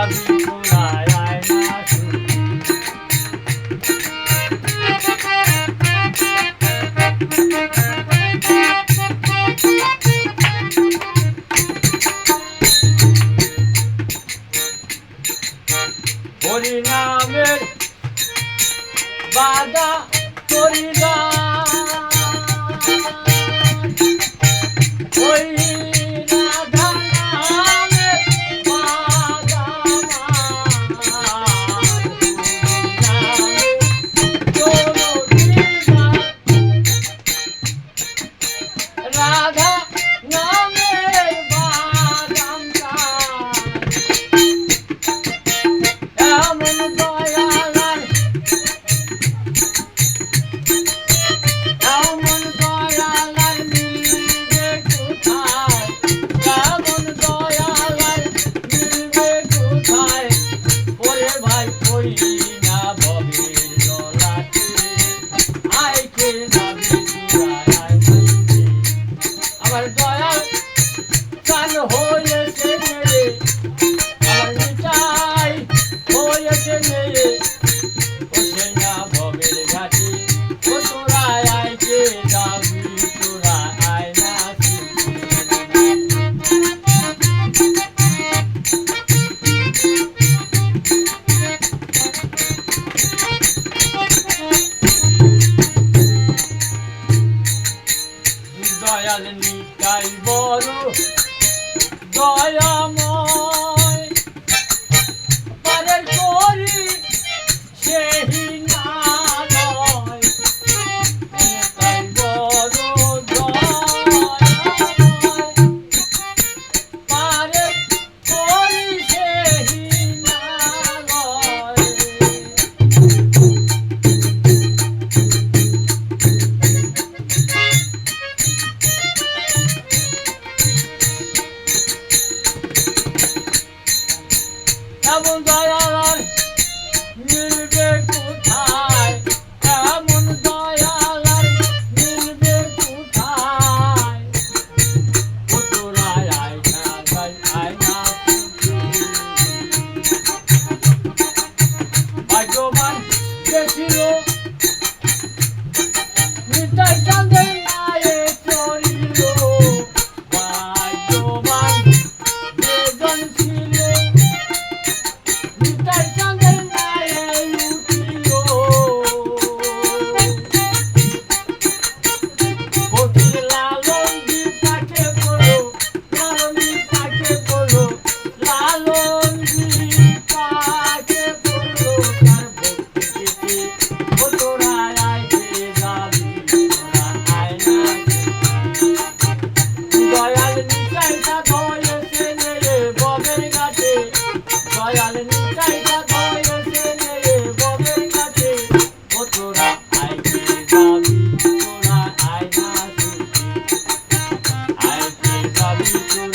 যাবি তোরা আয় না ছুটি হরিনামের বাধা করিবা ওই রাধা নামের বাধা রাধা নামের বাদাম এমন দয়ালার এমন দয়ালার মিলবে কোথায় এমন দয়ালার মিলবে কোথায় ওরে ভাই ওই না ভবের ললাটে আইকে যাবি তোরা আয় আমার দয়াল কান হয়েছে মেরে আমার নিতাই হয়েছে মেরে ও সেই না ভবের ঘাটে ও তোরা আইকে যাবি তোরা আয় না দয়াল নিতাই বড় দয়াময় পারের করি সেই নালয় নিতাই বড় দয়াময় পারের করি সেই নালয় এমন দয়ালার মিলবে কোথায় এমন দয়ালার মিলবে কোথায় ও তোরা আয় না যাই আয় না ভাগ্যবান যে ছিল নিতাই চাঁদের নায়ে চড়িল ভাগ্যবান যেজন ছিল নিতাই চাঁদের নায়ে উঠিল ফকির লালন বিপাকে পড়ো লালন বিপাকে পড়ো লালন বিপাকে পড়ো তার ভক্তিতে ও তোরা আইকে যাবি তোরা আয় না দয়াল নিতাই সাধ হয়েছে মেরে ববের ঘাটে দয়াল নিতাই সাধ হয়েছে মেরে ববের ঘাটে ও তোরা আইকে যাবি তোরা আয় না ছুটি আইকে যাবি তোরা